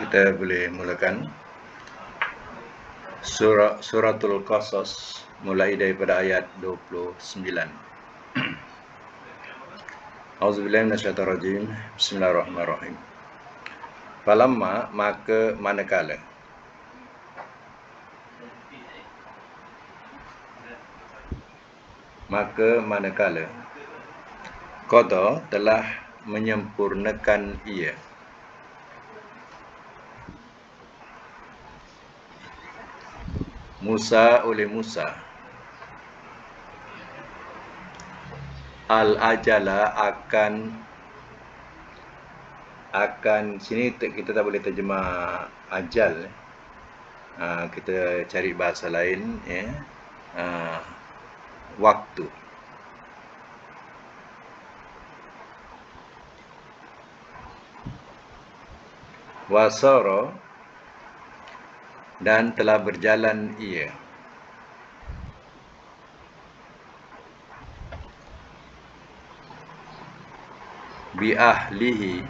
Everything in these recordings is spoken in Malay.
kita boleh mulakan suratul Qasas mulai daripada ayat 29. Auzubillahi minasyaitonir rajim. Bismillahirrahmanirrahim. Falamma, maka manakala, qada telah menyempurnakan ia, Musa oleh Musa, al-ajala akan sini kita tak boleh terjemah ajal, kita cari bahasa lain, ya. Waktu. Wasara, dan telah berjalan ia, bi ahlihi,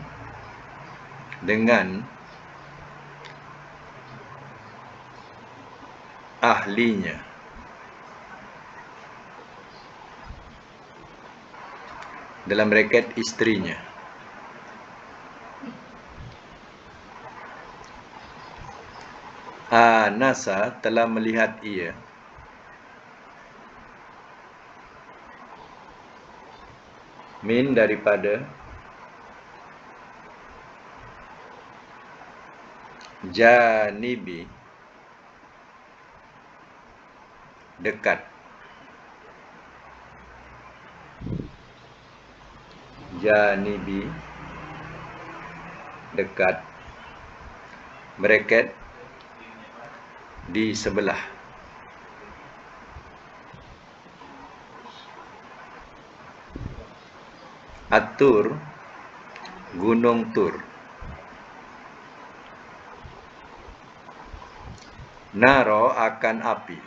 dengan ahlinya, dalam braket istrinya. Anasa, telah melihat ia, min, daripada, janibi, dekat, janibi, dekat, bracket, di sebelah, At-Tur, gunung Tur, naro, akan api,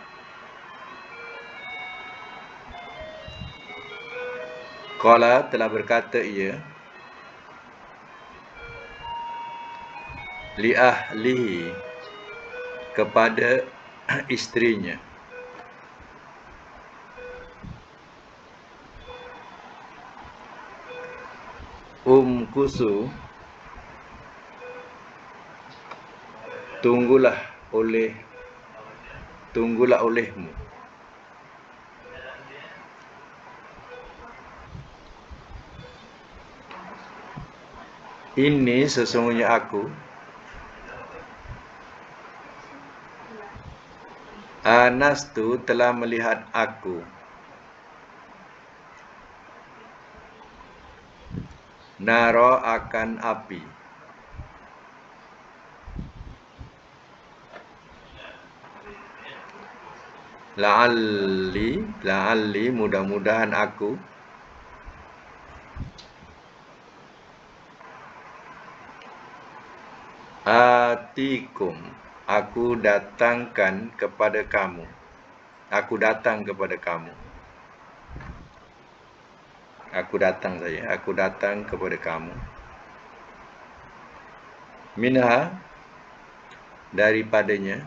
qala, telah berkata ia, li ahlihi, kepada istrinya, umkusu, tunggulah olehmu, ini sesungguhnya aku, anastu, telah melihat aku, naro, akan api, la'alli, mudah-mudahan aku, atikum, aku datang kepada kamu, aku datang kepada kamu, minha, daripadanya,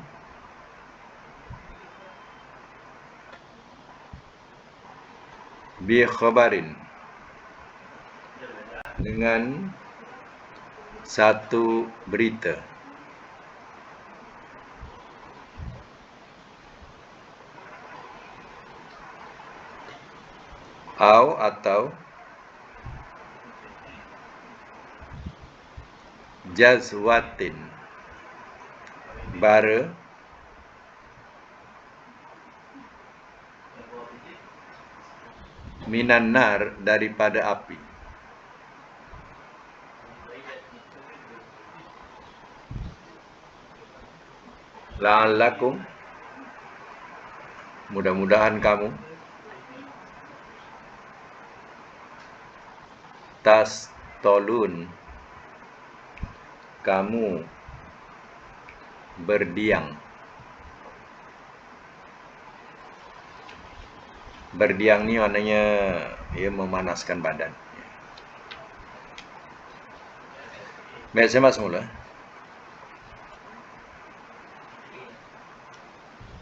bi khabarin, dengan satu berita, atau jazwatin, bara, minan nar, daripada api, la'allakum, mudah-mudahan kamu, tastolun, kamu berdiang. Berdiang ni maknanya ia memanaskan badan. Baik, saya masuk mula.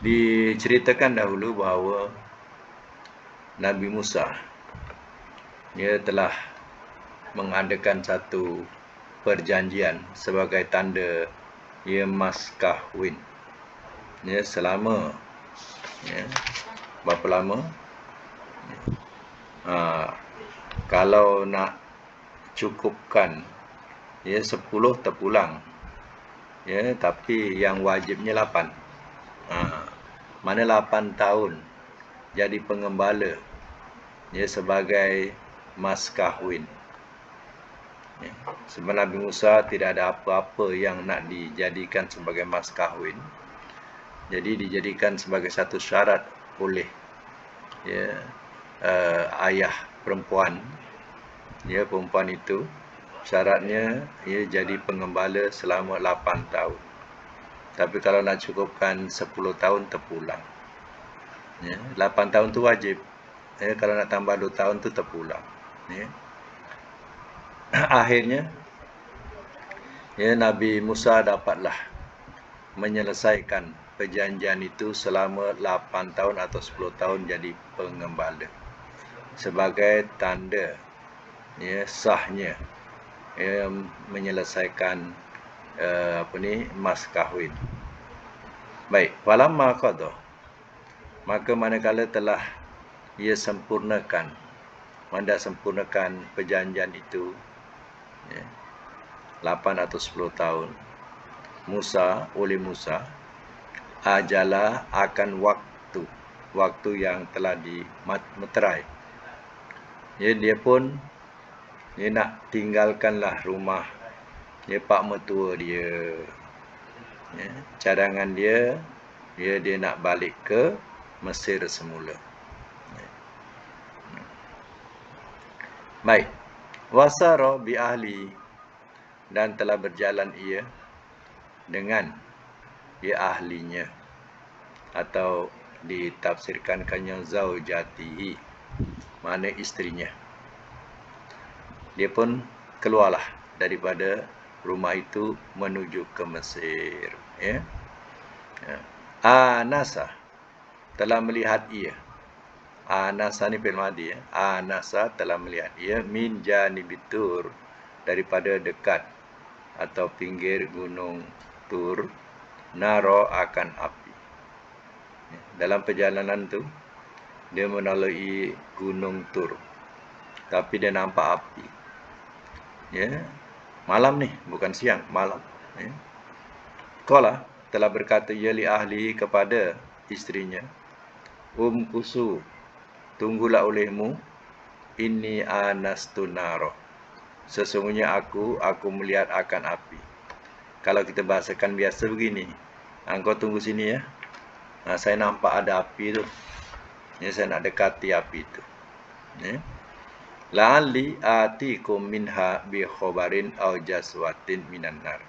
Diceritakan dahulu bahawa Nabi Musa dia telah mengadakan satu perjanjian sebagai tanda ia mas kahwin. Ya, selama berapa lama? Kalau nak cukupkan 10 terpulang. Tapi yang wajibnya 8. Mana 8 tahun jadi pengembala sebagai mas kahwin. Sebab Nabi Musa tidak ada apa-apa yang nak dijadikan sebagai mas kahwin. Jadi dijadikan sebagai satu syarat oleh ayah perempuan. Perempuan itu syaratnya ia jadi pengembala selama 8 tahun. Tapi kalau nak cukupkan 10 tahun terpulang. 8 tahun tu wajib. Kalau nak tambah 2 tahun tu terpulang. Akhirnya Nabi Musa dapatlah menyelesaikan perjanjian itu selama 8 tahun atau 10 tahun jadi pengembala. Sebagai tanda sahnya menyelesaikan mas kahwin. Baik, falamma qada, maka manakala telah ia sempurnakan perjanjian itu 8 atau 10 tahun, Musa ajala akan waktu yang telah dimeterai. Dia pun nak tinggalkanlah rumah pak mertua dia. Cadangan dia nak balik ke Mesir semula. Baik. Wasara bi ahli, dan telah berjalan ia dengan ahlinya, atau ditafsirkannya zaujatihi, mana isterinya. Dia pun keluarlah daripada rumah itu menuju ke Mesir. Anasa, telah melihat ia. Anasa ni fi'il madhi. Anasa, telah melihat ia min janibitur, daripada dekat atau pinggir gunung Tur, naro, akan api. Dalam perjalanan tu dia melalui gunung Tur, tapi dia nampak api. Malam ni, bukan siang, malam. Qala, telah berkata ia li ahli, kepada isterinya, kusu, tunggulah olehmu, inni anastu naro, sesungguhnya aku melihat akan api. Kalau kita bahasakan biasa begini, engkau tunggu sini ya, saya nampak ada api tu, saya nak dekati api tu. La'alli atikum minha bi khobarin aw jaswatin minan nar.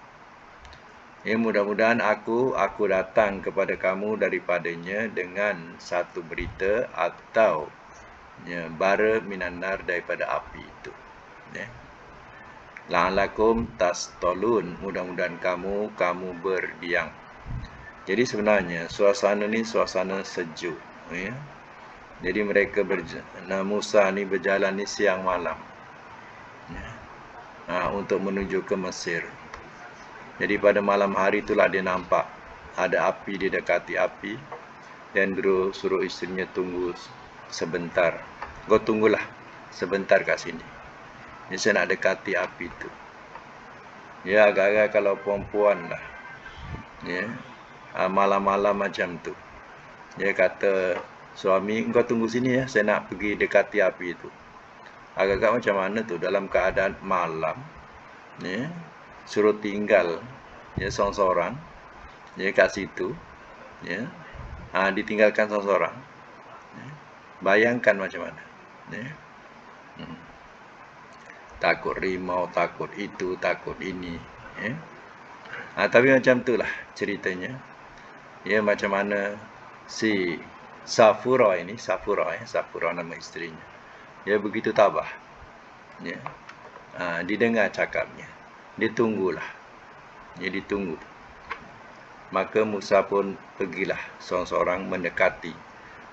Mudah-mudahan aku datang kepada kamu daripadanya dengan satu berita atau bara minan nar, daripada api itu. La'alakum tastolun, mudah-mudahan kamu berdiam. Jadi sebenarnya suasana ni suasana sejuk. Jadi mereka Musa ni berjalan ni siang malam untuk menuju ke Mesir. Jadi pada malam hari itulah dia nampak ada api, dia dekati api, dan dia suruh isterinya tunggu sebentar. Kau tunggulah sebentar kat sini, saya nak dekati api itu. Agak-agak kalau perempuan lah, malam-malam macam tu, dia kata suami, engkau tunggu sini ya, saya nak pergi dekati api itu. Agak-agak macam mana tu, dalam keadaan malam, suruh tinggal seorang-seorang kat situ, ditinggalkan seorang-seorang. Bayangkan macam mana. Takut rimau, takut itu, takut ini. Tapi macam itulah ceritanya. Macam mana si Safura ini, Safura nama isterinya, dia begitu tabah. Didengar cakapnya, dia tunggulah. Ditunggu. maka Musa pun pergilah seorang-seorang mendekati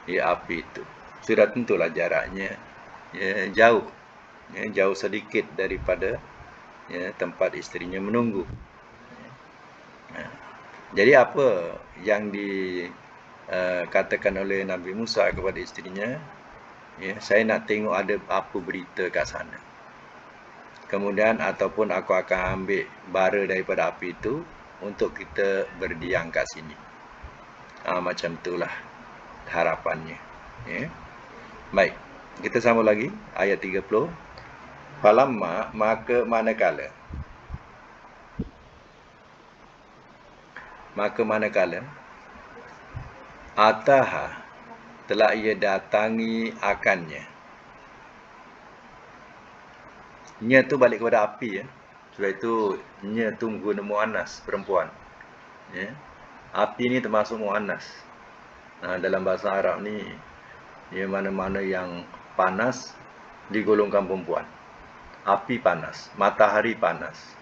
api itu. Sudah tentulah jaraknya jauh, jauh sedikit daripada tempat isterinya menunggu. Jadi apa yang dikatakan oleh Nabi Musa kepada isterinya, saya nak tengok ada apa berita kat sana. Kemudian ataupun aku akan ambil bara daripada api itu untuk kita berdiam kat sini. Macam itulah harapannya. Baik, kita sambung lagi ayat 30. Falamma, maka manakala ataha, telah ia datangi akannya. Nya tu balik kepada api, sebab itu nya tu guna muannas, perempuan. Api ni termasuk muannas. Dalam bahasa Arab ni, mana-mana yang panas digolongkan perempuan. Api panas, matahari panas,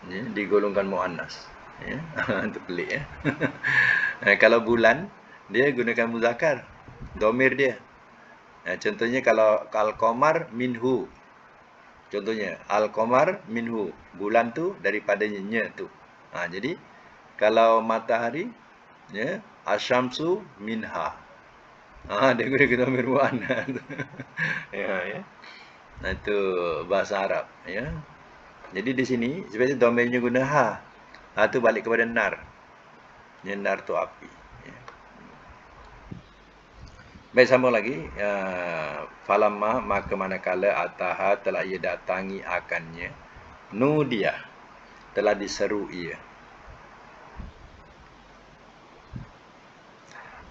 digolongkan muannas. Itu pelik. Kalau bulan, dia gunakan muzakkar, domir dia. Contohnya kalau al-qamar minhu. Contohnya al-qamar minhu, bulan tu daripadanya tu. Jadi kalau matahari, asyamsu minha. Dia gunakan domir muannas. Itu bahasa Arab, Jadi di sini sebenarnya domirnya guna ha. Tu balik kepada nar. Nar tu api. Baik, sambung lagi. Falamma, maka manakala ataha, telah ia datangi akannya, nudia, telah diseru ia,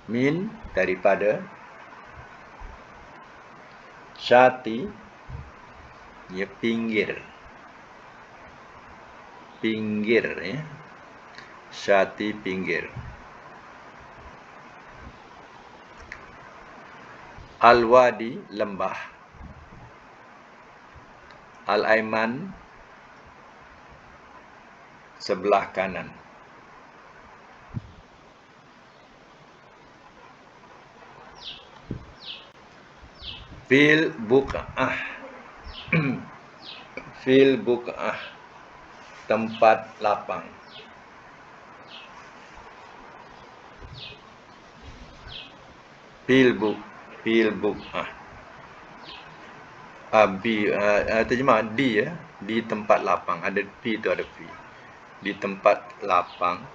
min, daripada, syati, pinggir, syati, pinggir, al-wadi, lembah, al-aiman, sebelah kanan. Fil buq'ah, fil buq'ah, tempat lapang. Fil buq'ah. Terjemah di, di tempat lapang. Ada fi tu, ada fi. Di tempat lapang.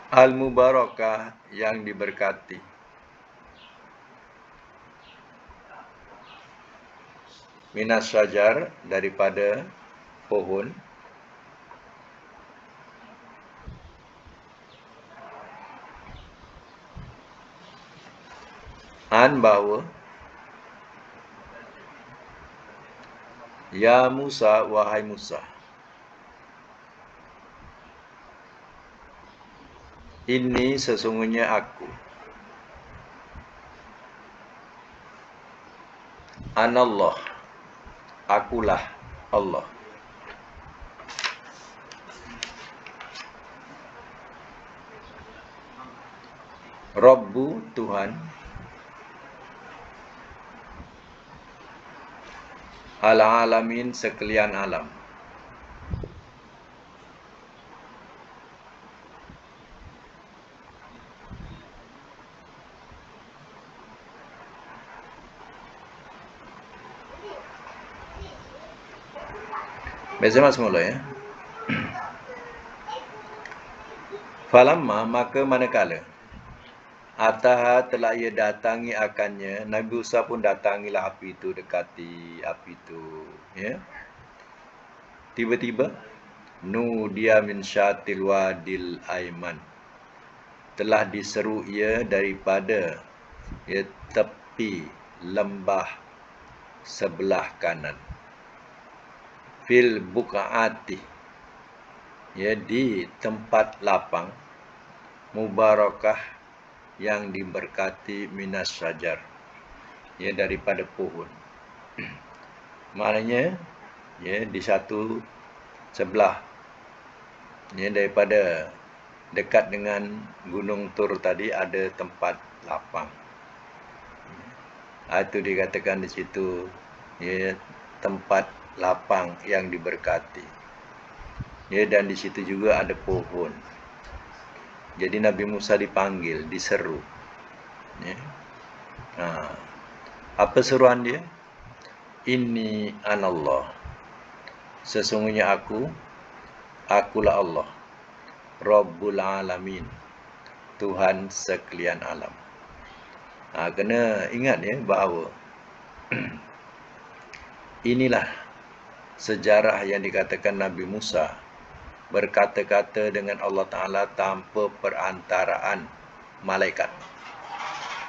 Al-mubarakah, yang diberkati. Minas syajar, daripada pohon. Bahawa, ya Musa, wahai Musa, ini sesungguhnya aku, anallah, akulah Allah, Rabbu, Tuhan, al-alamin, sekalian alam. Biasa semula, Falamma, maka manakala, ataha, telah ia datangi akannya, Nabi Musa pun datangilah api itu, dekati api itu, Tiba-tiba, nudia min syatil wadil aiman, telah diseru ia daripada tepi lembah sebelah kanan. Fil buq'ati, di tempat lapang, mubarakah, yang diberkati, minas syajar, daripada pohon. Maknanya, di satu sebelah, daripada dekat dengan Gunung Tur tadi ada tempat lapang. Itu dikatakan di situ, ya, tempat lapang yang diberkati. Ya, dan di situ juga ada pohon. Jadi Nabi Musa dipanggil, diseru. Ya. Apa seruan dia? Inni anallah. Sesungguhnya akulah Allah. Rabbul alamin. Tuhan sekalian alam. Kena ingat ya bahawa inilah sejarah yang dikatakan Nabi Musa berkata-kata dengan Allah Ta'ala tanpa perantaraan malaikat,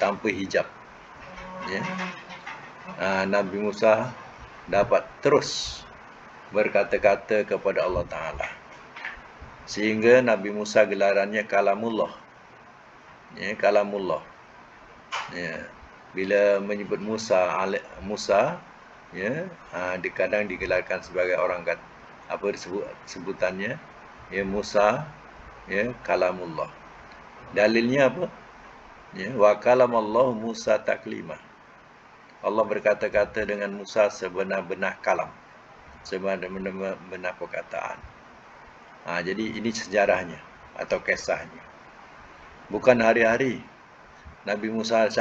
tanpa hijab. Ya. Nabi Musa dapat terus berkata-kata kepada Allah Ta'ala. Sehingga Nabi Musa gelarannya Kalamullah. Ya, Kalamullah. Ya. Bila menyebut Musa, ya, kadang digelarkan sebagai orang apa sebutannya? Ya, Musa, ya, Kalamullah. Dalilnya apa? Ya, wa kalamallahu Musa taklima. Allah berkata-kata dengan Musa sebenar-benar kalam, sebenar-benar perkataan. Jadi ini sejarahnya atau kisahnya. Bukan hari-hari Nabi Musa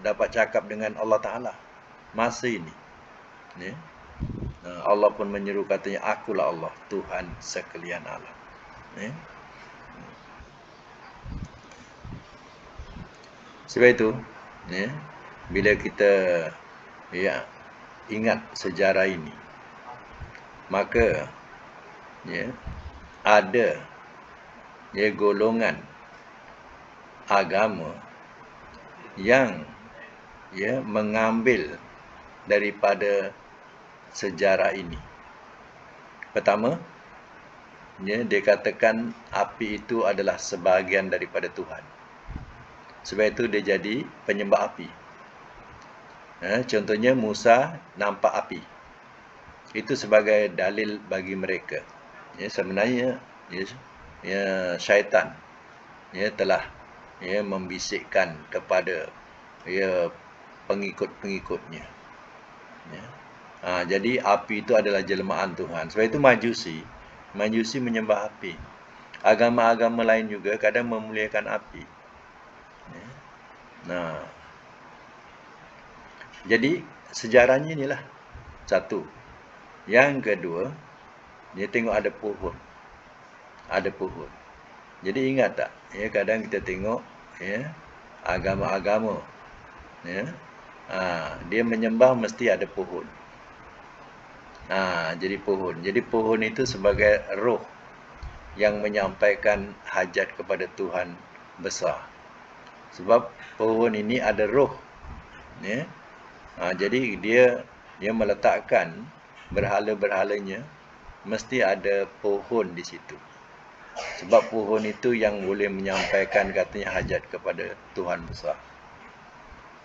dapat cakap dengan Allah Ta'ala. Masa ini. Ya. Allah pun menyeru katanya, akulah Allah, Tuhan sekalian alam. Ya. Sebab itu, ya, bila kita ingat sejarah ini, maka ada golongan agama yang mengambil daripada sejarah ini. Pertama, dikatakan api itu adalah sebahagian daripada Tuhan. Sebab itu dia jadi penyembah api. Contohnya Musa nampak api. Itu sebagai dalil bagi mereka. Sebenarnya syaitan telah membisikkan kepada pengikut-pengikutnya. Jadi api itu adalah jelmaan Tuhan. Sebab itu Majusi menyembah api. Agama-agama lain juga kadang memuliakan api. Jadi sejarahnya inilah satu. Yang kedua, dia tengok ada pohon. Ada pohon. Jadi ingat tak? Kadang kita tengok agama-agama. Dia menyembah mesti ada pohon. Jadi pohon. Jadi pohon itu sebagai roh yang menyampaikan hajat kepada Tuhan besar. Sebab pohon ini ada roh. Jadi dia meletakkan berhala-berhalanya, mesti ada pohon di situ. Sebab pohon itu yang boleh menyampaikan katanya hajat kepada Tuhan besar.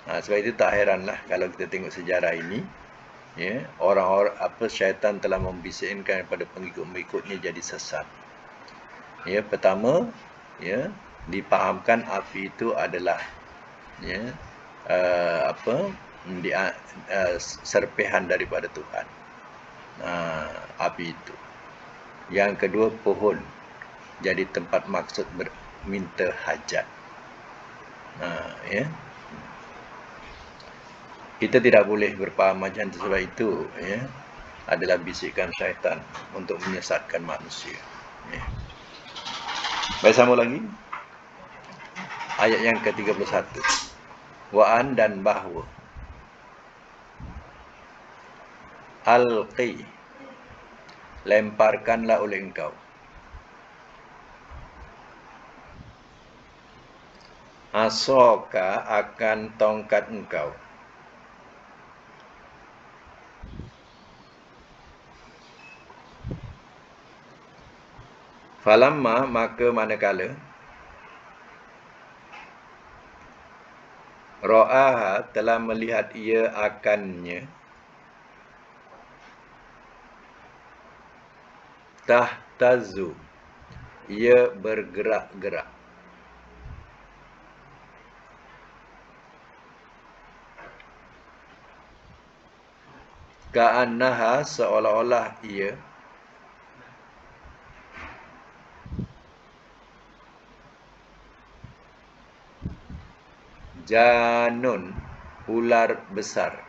Sebab itu tak heranlah kalau kita tengok sejarah ini, orang-orang syaitan telah membisikkan kepada pengikut-pengikutnya jadi sesat. Pertama, dipahamkan api itu adalah serpihan daripada Tuhan. Api itu. Yang kedua, pohon jadi tempat maksud minta hajat. Kita tidak boleh berfaham macam itu. Sebab itu adalah bisikan syaitan untuk menyesatkan manusia. Baik, sambung lagi. Ayat yang ke-31. Wa'an dan bahwa. Alqi. Lemparkanlah oleh engkau. Asoka akan tongkat engkau. Falamma, maka manakala Ra'aha, telah melihat ia akannya, tahtazu, ia bergerak-gerak. Ka'annaha, seolah-olah ia. Janun, ular besar.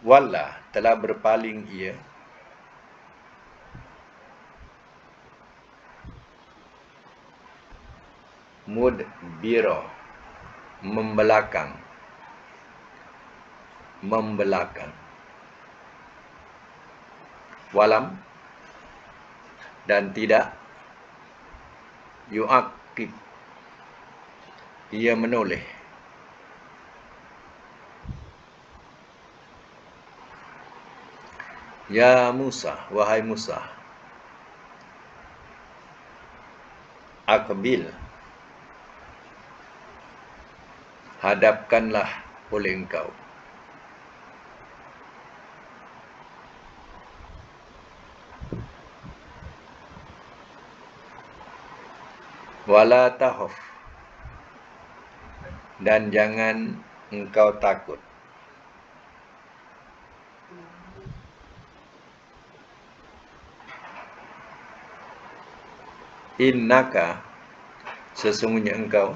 Walla, telah berpaling ia. Mudbira, membelakang. Membelakang. Walam, dan tidak. Yu'aqib, ia menoleh. Ya Musa, wahai Musa. Aqbil, hadapkanlah oleh engkau. Wala tahaf, dan jangan engkau takut. Innaka, sesungguhnya engkau.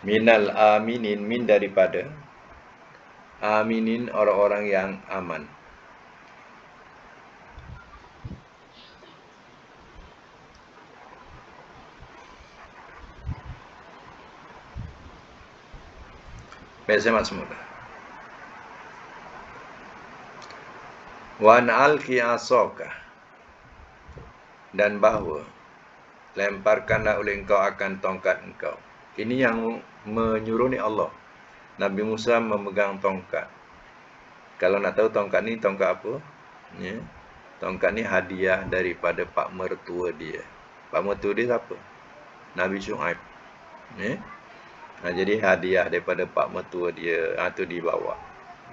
Minal aminin, min daripada. Aminin, orang-orang yang aman. Baik, saya mak semula. Wan alqi asaka, dan bahawa lemparkanlah oleh engkau akan tongkat engkau. Ini yang menyuruh ni Allah. Nabi Musa memegang tongkat. Kalau nak tahu tongkat ni tongkat apa? Ya. Tongkat ni hadiah daripada pak mertua dia. Pak mertua dia siapa? Nabi Syuaib. Ya. Jadi hadiah daripada pak mertua dia itu dibawa.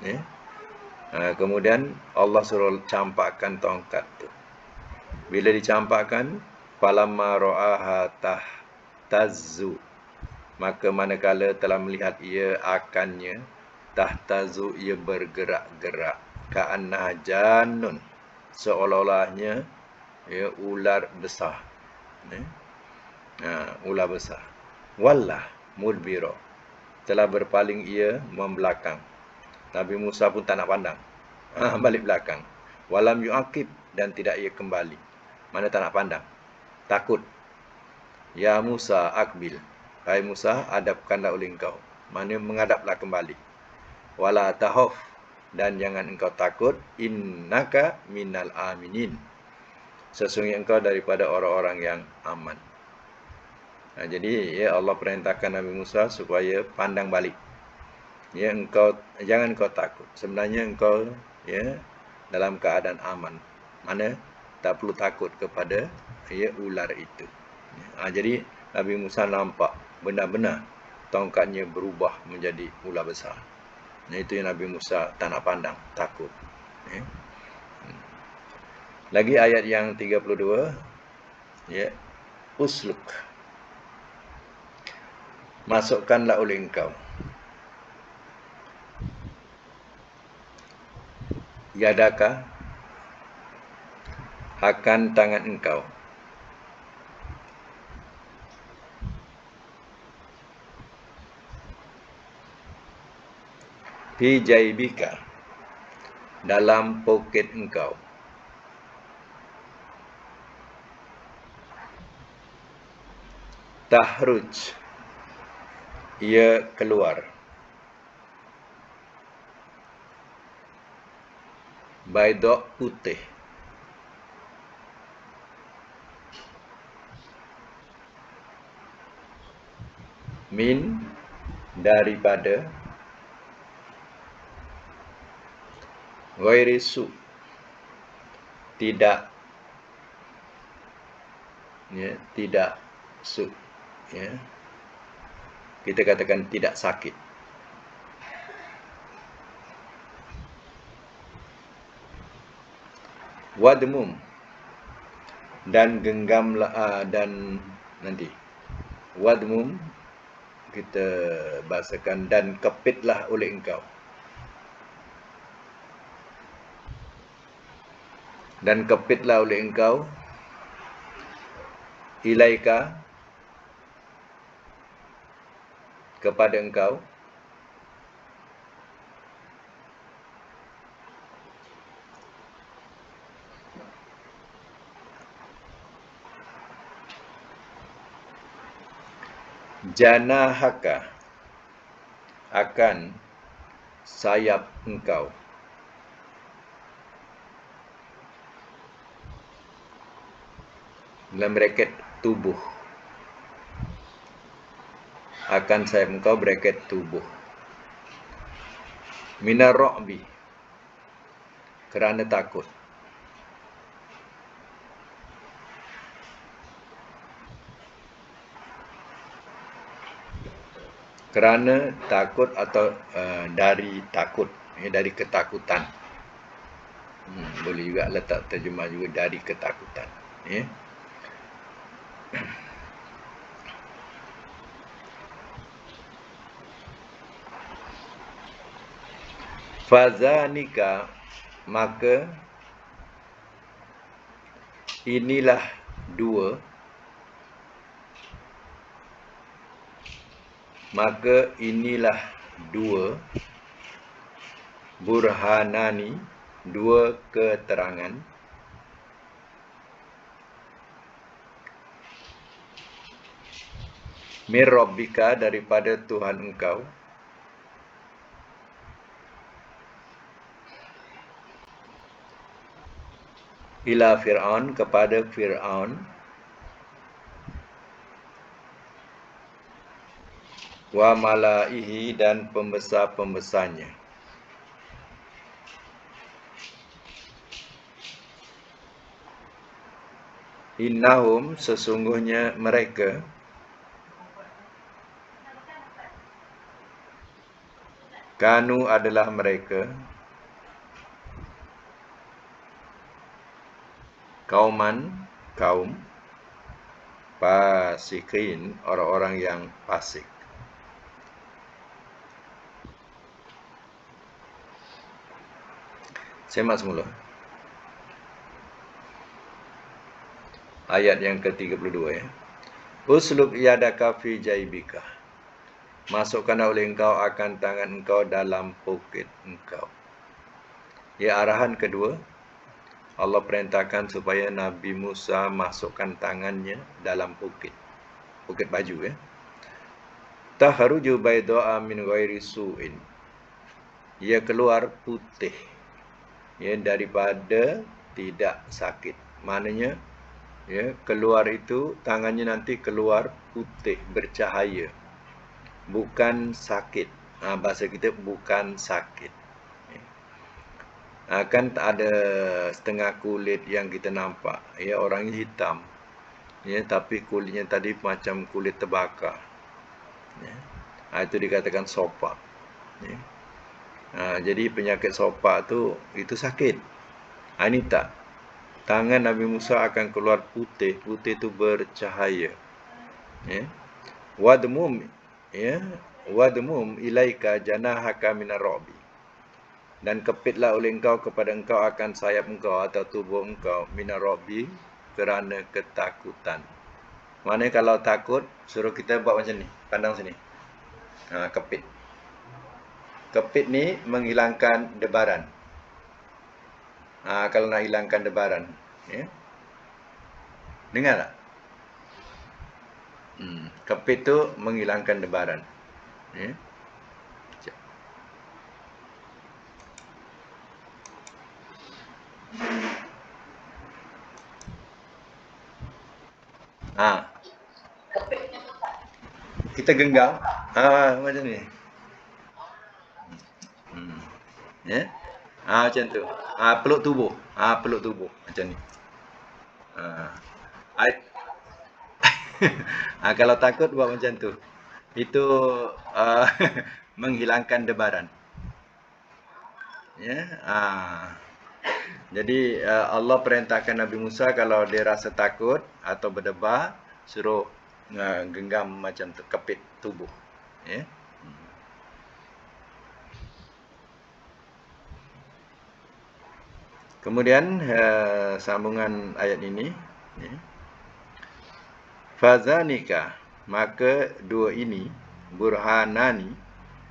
Ya. Kemudian Allah suruh campakkan tongkat tu. Bila dicampakkan, falamma ra'aha tahtazzu, maka manakala telah melihat ia akannya, tahtazu, ia bergerak-gerak, ka'annaha jannun, seolah-olahnya ya ular besar. Ular besar. Wallah mudbira, telah berpaling ia membelakang. Nabi Musa pun tak nak pandang. Balik belakang. Walam yu'aqib, dan tidak ia kembali. Mana tak nak pandang? Takut. Ya Musa aqbil, hai Musa, hadapkanlah oleh engkau. Mana menghadaplah kembali. Wala tahaf, dan jangan engkau takut. Innaka minal aminin, sesungguhnya engkau daripada orang-orang yang aman. Jadi ya Allah perintahkan Nabi Musa supaya pandang balik. Ya, engkau jangan engkau takut. Sebenarnya engkau ya dalam keadaan aman. Mana tak perlu takut kepada ya ular itu. Jadi Nabi Musa nampak benar-benar tongkatnya berubah menjadi ular besar. Itu yang Nabi Musa tak nak pandang, takut. Ya. Lagi ayat yang 32, ya, usluk, masukkanlah oleh engkau. Yadaka, akan tangan engkau. Fi jaibika, dalam poket engkau. Tahruj, ia keluar. Baydok, putih. Min, daripada. Ghairi su, tidak. Ya, tidak su. Ya. kita katakan tidak sakit. Wadmum, dan genggamlah, dan nanti wadmum kita bahasakan, dan kepitlah oleh engkau. Dan kepitlah oleh engkau ilaika, kepada engkau, janahaka, akan sayap engkau. Dalam bracket tubuh, akan sayap engkau bracket tubuh. Minar ru'bi, kerana takut. Kerana takut atau dari takut, dari ketakutan. Boleh juga letak terjemah juga dari ketakutan. Fazanika, maka inilah dua, burhanani, dua keterangan, mir rabbika, daripada Tuhan engkau, ila Fir'aun, kepada Fir'aun, wa malaihi, dan pembesar-pembesarnya. Innahum, sesungguhnya mereka, kanu, adalah mereka, kaum, fasikin, orang-orang yang fasik. Semak semula. Ayat yang ke-32 ya. Usluk yadaka fi jaibika, masukkan oleh engkau akan tangan engkau dalam poket engkau. Ya, arahan kedua, Allah perintahkan supaya Nabi Musa masukkan tangannya dalam poket baju ya. Taharuju bayda'a min ghairi su'in, ia keluar putih ya, daripada tidak sakit. Maknanya ya, keluar itu tangannya nanti keluar putih, bercahaya, bukan sakit. Bahasa kita bukan sakit. Kan ada setengah kulit yang kita nampak ya, orangnya hitam ya, tapi kulitnya tadi macam kulit terbakar ya. Itu dikatakan sopak ya. Jadi penyakit sopak tu itu sakit. Ini tak, tangan Nabi Musa akan keluar putih tu bercahaya ya. Wadmum ya, wadmum ilaika janahaka minar ru'bi, dan kepitlah oleh engkau kepada engkau akan sayap engkau atau tubuh engkau, minar ru'bi, kerana ketakutan. Maknanya kalau takut, suruh kita buat macam ni, pandang sini. Kepit. Kepit ni menghilangkan debaran. Kalau nak hilangkan debaran ya. Dengar tak? Kepit tu menghilangkan debaran ya. Kita genggam macam ni ya. Macam tu. Peluk tubuh. Peluk tubuh macam ni. Kalau takut buat macam tu. Itu menghilangkan debaran. Ya. Jadi Allah perintahkan Nabi Musa kalau dia rasa takut atau berdebar, suruh genggam macam tu, kepit tubuh. Ya. Kemudian sambungan ayat ini, ya. Fazanika, maka dua ini, burhanani,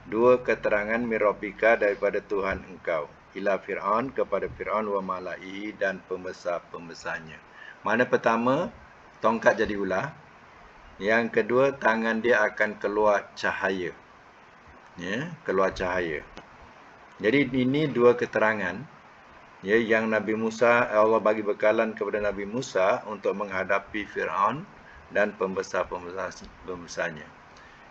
dua keterangan mirabika daripada Tuhan engkau, ila Fir'aun, kepada Fir'aun wa mala'ihi, dan pembesar-pembesarnya. Mana pertama, tongkat jadi ular. Yang kedua, tangan dia akan keluar cahaya. Ya, keluar cahaya. Jadi ini dua keterangan, ya, yang Nabi Musa, Allah bagi bekalan kepada Nabi Musa untuk menghadapi Fir'aun dan pembesar-pembesarnya.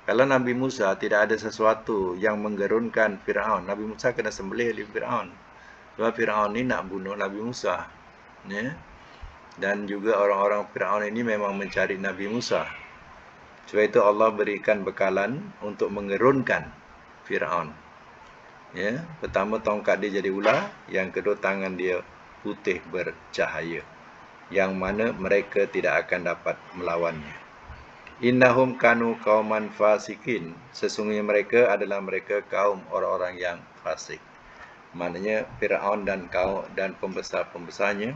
Kalau Nabi Musa tidak ada sesuatu yang menggerunkan Fir'aun, Nabi Musa kena sembelih oleh Fir'aun. Sebab Fir'aun ni nak bunuh Nabi Musa. Ya? Dan juga orang-orang Fir'aun ini memang mencari Nabi Musa. Sebab itu Allah berikan bekalan untuk mengerunkan Fir'aun. Ya? Pertama tongkat dia jadi ular, yang kedua tangan dia putih bercahaya, yang mana mereka tidak akan dapat melawannya. Innahum kanu qauman fasikin, sesungguhnya mereka adalah kaum orang-orang yang fasik. Maknanya Firaun dan kaum dan pembesar-pembesarnya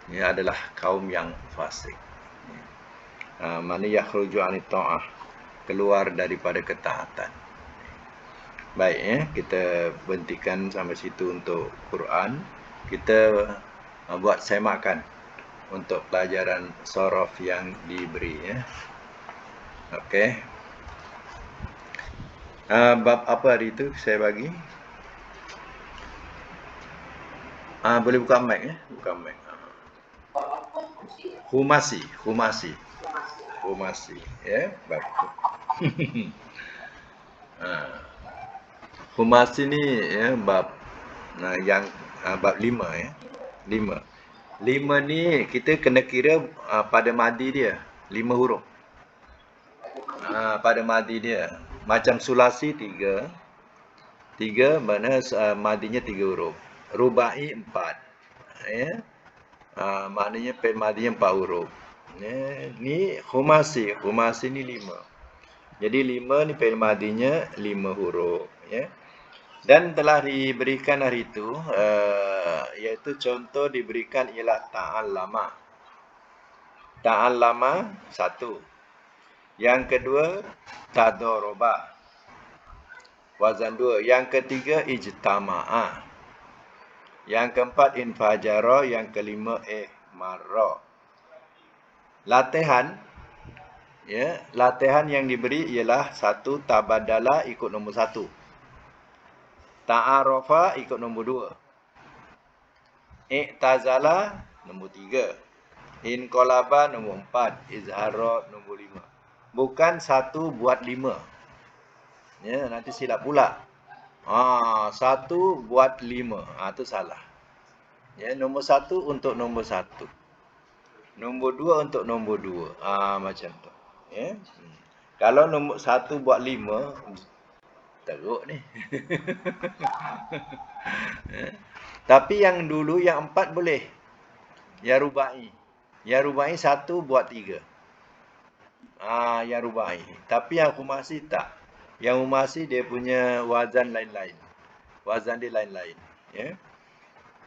ini adalah kaum yang fasik. Maknanya yakhruju anit ta'ah, keluar daripada ketaatan. Baik, ya, kita berhentikan sampai situ untuk Quran. Kita buat semakan untuk pelajaran sorof yang diberi, ya. Okey. Bab apa hari itu saya bagi? Boleh buka mic, ya? Buka mic. Humasi, ya, bab. Humasi ni, ya, bab yang bab 5, ya. 5 ni kita kena kira pada madi dia 5 huruf. Pada madi dia macam sulasi 3 mana madinya 3 huruf. Rubai 4, ya. Maknanya fi'il madinya 4 huruf. Ya, ni khumasi ni 5. Jadi 5 ni fi'il madinya 5 huruf, ya. Dan telah diberikan hari itu iaitu contoh diberikan ialah ta'allama. Ta'allama 1. Yang kedua tadoroba, wazan 2. Yang ketiga ijtama'a. Yang keempat infajara. Yang kelima ihmarra. Latihan, ya, latihan yang diberi ialah 1 tabadala ikut nombor 1. Ta'arafa ikut nombor 2. I'tazala nombor 3. Inqalaba nombor 4. Izhara nombor 5. Bukan 1 buat 5. Ya, nanti silap pula. 1 buat 5. Itu salah. Ya, nombor 1 untuk nombor 1. Nombor 2 untuk nombor 2. Macam tu. Ya. Kalau nombor 1 buat 5, teruk ni. Ya. Tapi yang dulu yang 4 boleh. Ya rubai. Ya rubai 1 buat 3. Yang rubai. Tapi yang khumasi tak. Yang khumasi dia punya wazan lain-lain. Wazan dia lain-lain, ya.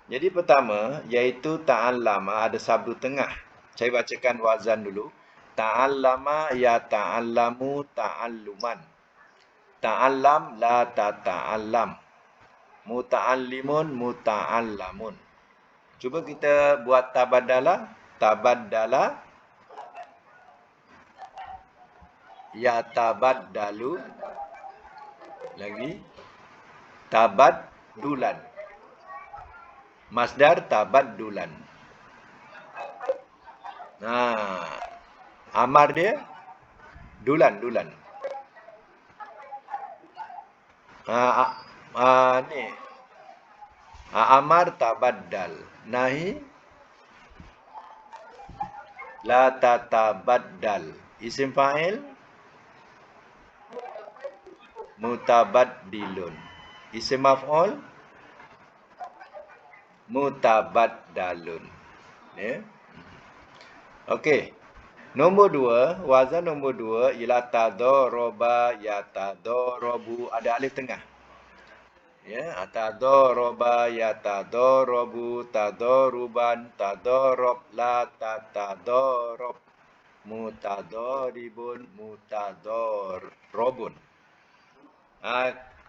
Jadi pertama iaitu ta'allama, ada sabdu tengah. Saya bacakan wazan dulu. Ta'allama ya ta'allamu ta'alluman. Ta'allam la tata'allam. Muta'allimun muta'allamun. Cuba kita buat tabaddala. Tabaddala ya tabaddalu. Lagi tabaddulan. Masdar tabaddulan. Amar dia dulan. Ni amar tabaddal. Nahi la tatabaddal. Isim fa'il mutabaddilun. Isim maf'ul mutabaddalun. Ya. Okey. Nombor 2, wazan nombor 2 ialah tadaraba, yatadarabu, ada alif tengah. Ya, tadaraba, yatadarabu, tadaruban, tadarab, la tatadarab, mutadaribun, mutadarrabun.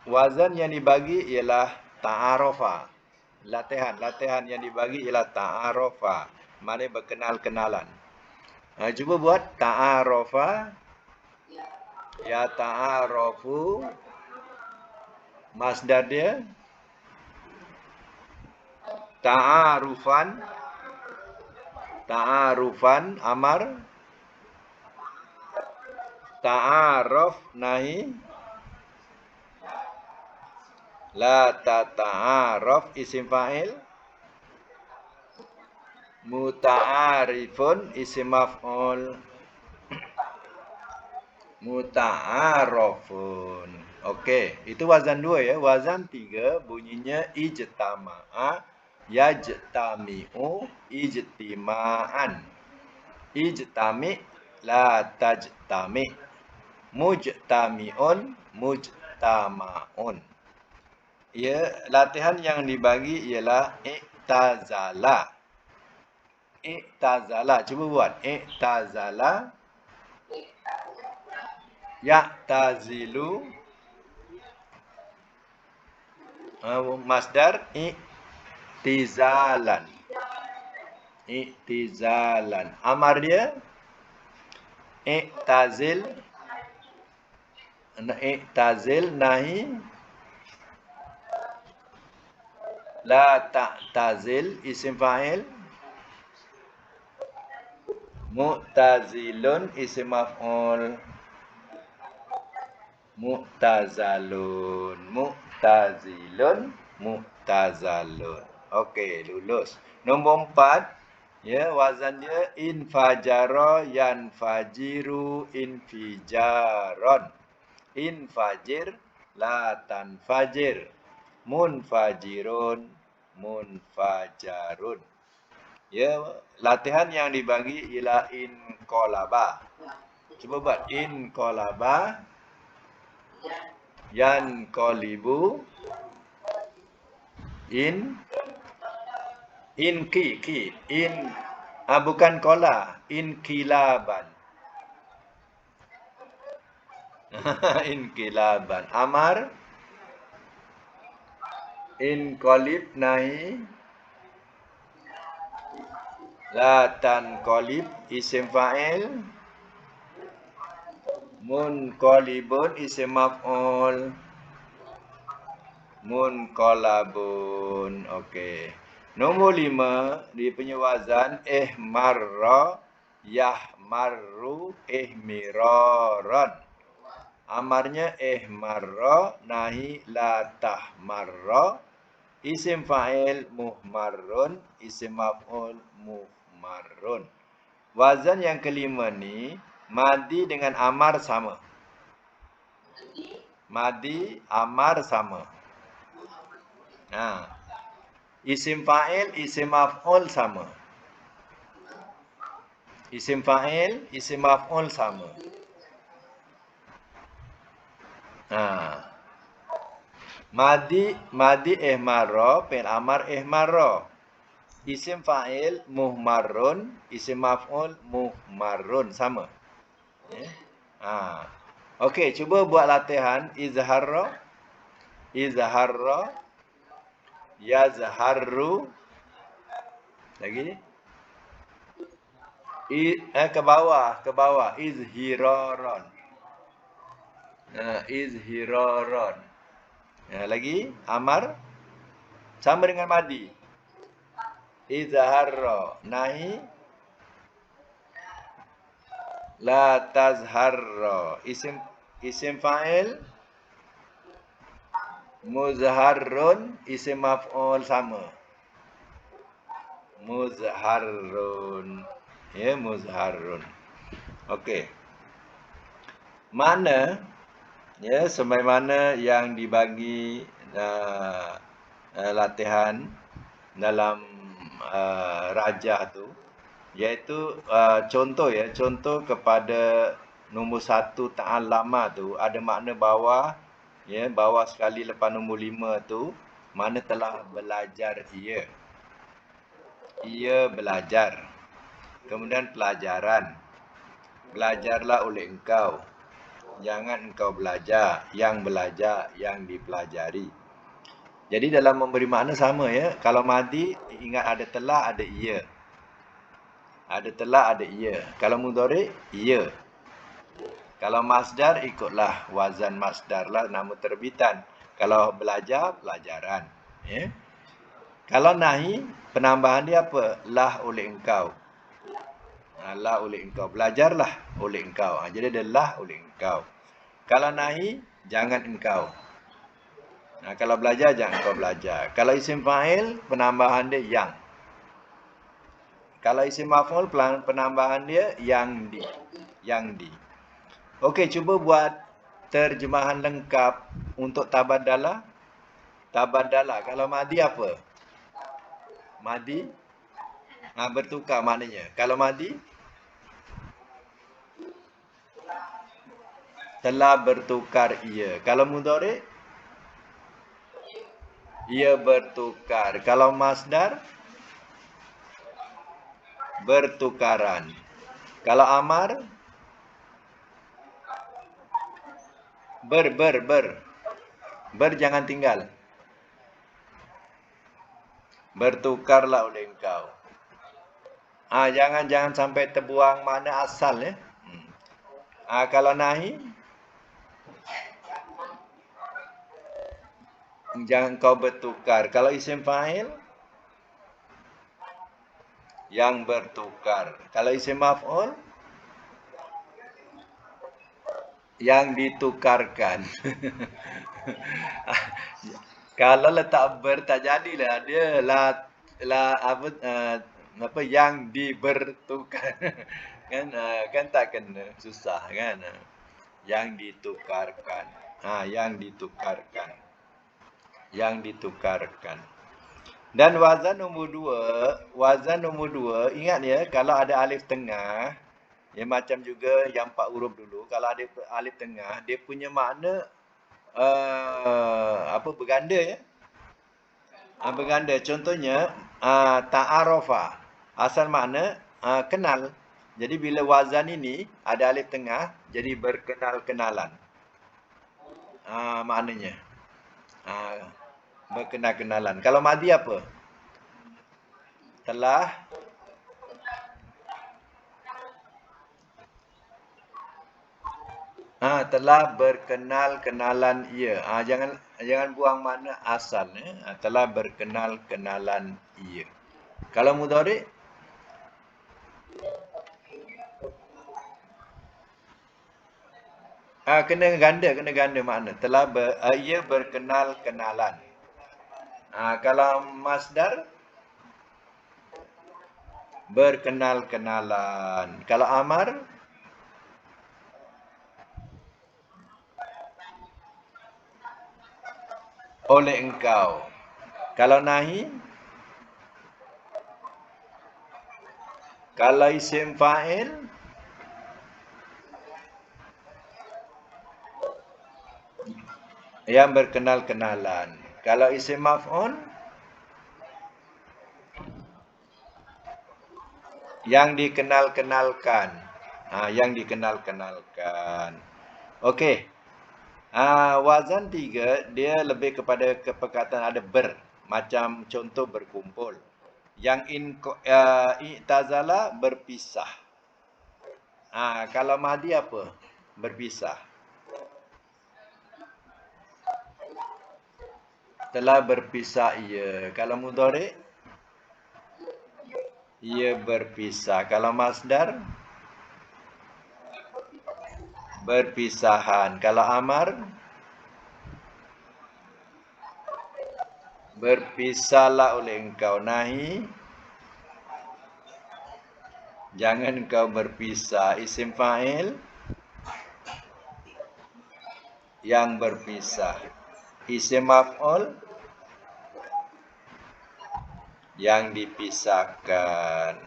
Wazan yang dibagi ialah ta'arofa. Latihan yang dibagi ialah ta'arofa. Maknanya berkenal-kenalan. Cuba buat ta'arofa, ya ta'arofu, masdar dia ta'arufan, ta'arufan amar, ta'aruf nahi, la tata'aruf isim fa'il, muta'arifun isim maf'ul, muta'arafun. Okey, itu wazan 2 ya. Wazan 3 bunyinya ijtama'a, yajtami'u, ijtima'an. Ijtami' la tajtami'. Mujtami'un, mujtama'un. Ya, latihan yang dibagi ialah i'tazala. I'tazala. Cuba buat. I'tazala, ya'tazilu, masdar i'tizalan. I'tizalan. Amar dia i'tazil, nahi la ta'tazil isim fa'il, mu'tazilun isim maf'ul, mu'tazalun, mu'tazilun, mu'tazalun. Okey, lulus. Nombor 4, ya, wazan dia infajara, yanfajiru, infijaron. Infajir, la tanfajir, munfajirun, munfajarun. Ya, latihan yang dibagi ialah inqalaba. Cuba buat inqalaba, yanqalibu, bukan qala, inqilaban. Inqilaban. Amar inqalib nahi, la tanqalib isim fa'il, munqalibun isim maf'ul, munqalabun. Okey. Nombor 5, dia punya wazan ihmarra, yahmarru, ihmiraran. Amarnya ihmarra nahi, la tahmarra, isim fa'il muhmarrun, isim maf'ul muhmarrun. Wazan yang kelima ni madi dengan amar sama. Madi amar sama. Isim fa'il, isim maf'ul sama. Isim fa'il, isim maf'ul sama. Madi ihmarra, fi'il amar ihmarra. Isim fa'il muhmarrun, isim maf'ul muhmarrun, sama. Okey, cuba buat latihan izharra, yazharru. Lagi. Ke bawah, izhiraron. Izhiraron. Lagi amar sama dengan madi. Izharra nahi, la tazharra. Isim fa'il muzharrun, isim maf'ul sama. Muzharrun. Ya, muzharrun. Okey. Mana Ya, sebagaimana yang dibagi latihan dalam rajah tu, iaitu contoh ya, contoh kepada nombor 1 ta'allama tu ada makna bawah, ya, bawah sekali lepas nombor 5 tu, mana telah belajar ia. Ia belajar. Kemudian pelajaran. Belajarlah oleh engkau. Jangan engkau belajar, yang belajar, yang dipelajari. Jadi dalam memberi makna sama ya. Kalau madi, ingat ada telah, ada ia. Ada telah, ada ia. Kalau mudhari, ia. Kalau masdar, ikutlah wazan masdar lah, nama terbitan. Kalau belajar, pelajaran. Ya. Kalau nahi, penambahan dia apa? Lah oleh engkau. Lah oleh engkau. Belajarlah oleh engkau. Jadi ada lah oleh engkau. Kalau nahi, jangan engkau. Kalau belajar, jangan engkau belajar. Kalau isim fa'il, penambahan dia yang. Kalau isim maf'ul, penambahan dia yang di. Yang di. Okey, cuba buat terjemahan lengkap untuk tabadalah. Tabadalah. Kalau madi apa? Madi bertukar maknanya. Kalau madi telah bertukar ia. Kalau mudhari ia bertukar. Kalau masdar bertukaran. Kalau amar ber jangan tinggal. Bertukarlah oleh engkau. Jangan sampai terbuang makna asal ya. Kalau nahi, jangan kau bertukar. Kalau isim fa'il, yang bertukar. Kalau isim maf'ul, yang ditukarkan. Kalau letak ber tak jadilah, dia apa yang dibertukar. kan tak kena, susah kan. Yang ditukarkan. Yang ditukarkan. Yang ditukarkan. Dan wazan nombor 2, ingat ya, kalau ada alif tengah, ya macam juga yang 4 huruf dulu, kalau ada alif tengah, dia punya makna berganda ya. Berganda. Contohnya ta'arofa. Asal makna kenal. Jadi bila wazan ini ada alif tengah, jadi berkenal-kenalan. Maknanya. Berkenal-kenalan. Kalau madi apa? Telah berkenal-kenalan ia. Jangan buang makna asal ya. Telah berkenal-kenalan ia. Kalau mudhari kena ganda makna. Ia berkenal-kenalan. Kalau masdar berkenal-kenalan. Kalau amar oleh engkau. Kalau nahi, kalau isim fa'il, yang berkenal-kenalan. Kalau isim maf'ul, yang dikenal-kenalkan. Yang dikenal-kenalkan. Okey. Wazan 3, dia lebih kepada perkataan ada ber. Macam contoh berkumpul. Yang i'tazala berpisah. Kalau madi apa? Berpisah. Telah berpisah ia. Kalau mudhari, ia berpisah. Kalau masdar, berpisahan. Kalau amar, berpisahlah oleh engkau. Nahi, jangan engkau berpisah. Isim fa'il, yang berpisah. Isim maf'ul yang dipisahkan.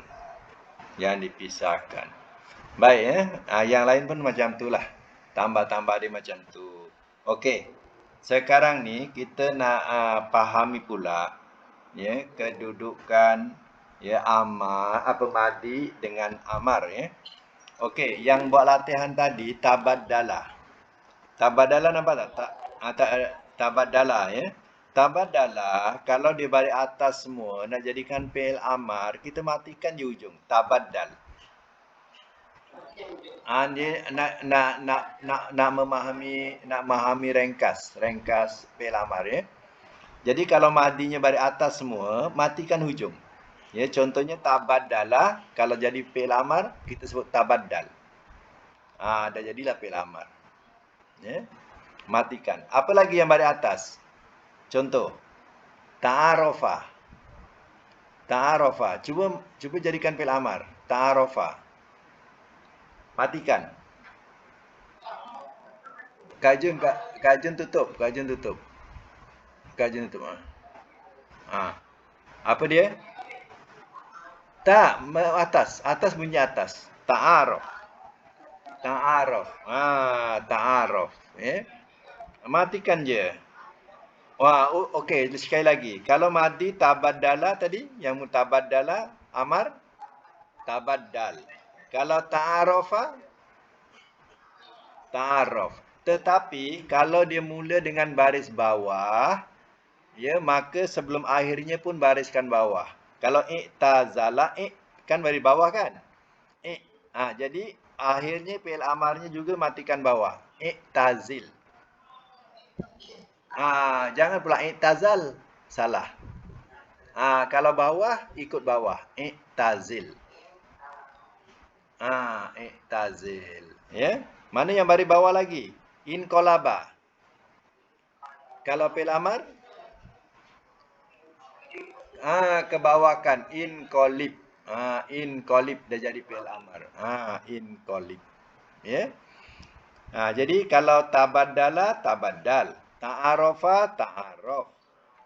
Yang dipisahkan. Baik ya. Yang lain pun macam itulah. Tambah-tambah dia macam tu. Okey. Sekarang ni kita nak fahami pula ya kedudukan ya amar apa madi dengan amar ya. Okey, yang buat latihan tadi tabaddala. Tabaddala nampak tak? Tabaddala ya. Tabaddala kalau di baris atas semua nak jadikan fi'il amar, kita matikan di ujung. Tabaddal. Dia nak memahami ringkas fi'il amar ya. Jadi kalau madinya baris atas semua, matikan hujung. Ya, contohnya tabaddala, kalau jadi fi'il amar, kita sebut tabaddal. Dah jadilah fi'il amar. Ya. Matikan. Apa lagi yang baris atas? Contoh. Ta'arofa. Ta'arofa. Cuba jadikan fi'il amar. Ta'arofa. Matikan. Kajun tutup. Apa dia? Tak, atas bunyi atas. Ta'arof. Ta'arof. Matikan je. Okey, sekali lagi. Kalau madi tabaddala tadi, yang mutabaddala amar tabaddal. Kalau ta'arofa ta'arof. Tetapi kalau dia mula dengan baris bawah, ya, maka sebelum akhirnya pun bariskan bawah. Kalau i'tazala, kan baris bawah kan? Jadi akhirnya fi'il amarnya juga matikan bawah. I'tazil. Jangan pula i'tazal. Salah. Kalau bawah, ikut bawah. I'tazil. I'tazil. Ya. Mana yang baris bawah lagi? Inqalaba. Kalau fi'il amar? Kebawakan. Inqalib. Inqalib dah jadi fi'il amar. Inqalib. Ya. Jadi kalau tabaddala, tabaddal. Ta'arofa, ta'arof.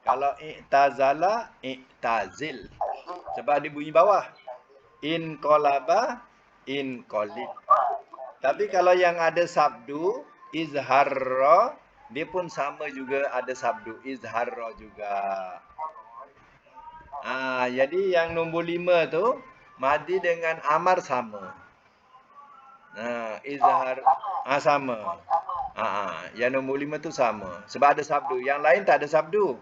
Kalau i'tazala, i'tazil. Sebab dia bunyi bawah. Inqalaba, inqalib. Tapi kalau yang ada sabdu, izharra, dia pun sama juga ada sabdu. Izharra juga. Jadi yang nombor 5 tu, madi dengan amar sama. Izhar sama. Yang nombor 5 tu sama. Sebab ada sabdu. Yang lain tak ada sabdu.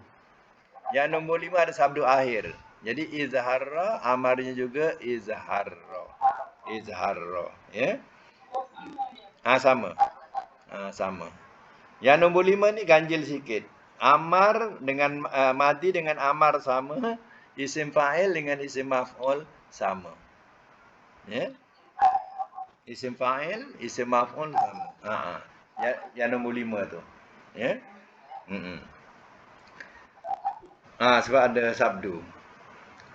Yang nombor 5 ada sabdu akhir. Jadi izharra, amarnya juga izharra. Izharra. Ya. Sama. Sama. Yang nombor 5 ni ganjil sikit. Amar dengan madi dengan amar sama. Isim fa'il dengan isim maf'ul sama. Ya. Isim fa'il, isim maf'ul sama. Yang nombor 5 tu. Ya. Sebab ada sabdu.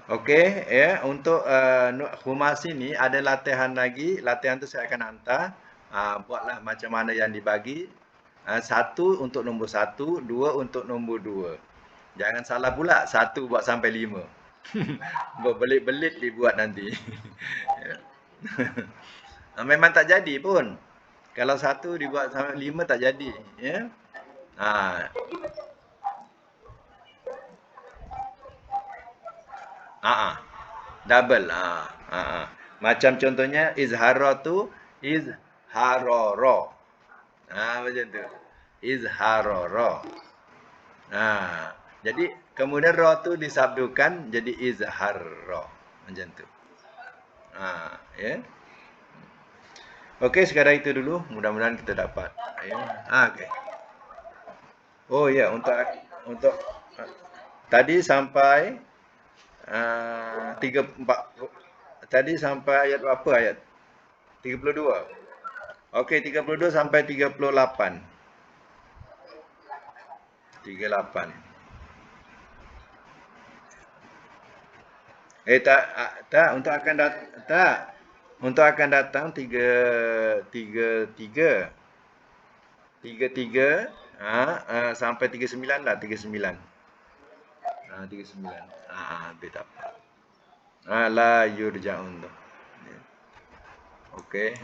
Okey, ya, untuk khumasi ni ada latihan lagi. Latihan tu saya akan hantar. Buatlah macam mana yang dibagi. 1 untuk nombor 1, 2 untuk nombor 2. Jangan salah pula, 1 buat sampai 5. Berbelit-belit dibuat nanti. Memang tak jadi pun. Kalau 1 dibuat sampai 5 tak jadi, ya. Double. Macam contohnya izharra tu izharara. Macam tu. Izharara. Jadi kemudian ra tu disabdukan jadi izharra. Macam tu. Ya. Okey, sekarang itu dulu. Mudah-mudahan kita dapat. Ya. Okey. Oh ya, untuk tadi sampai 4 tadi sampai ayat berapa ayat? 32. Okey, 32 sampai 38. 38. Tak untuk akan datang tak. Untuk akan datang 33. 33 sampai 39 lah, 39. 39. Habis tak apa. La yurja'un tu. Okey.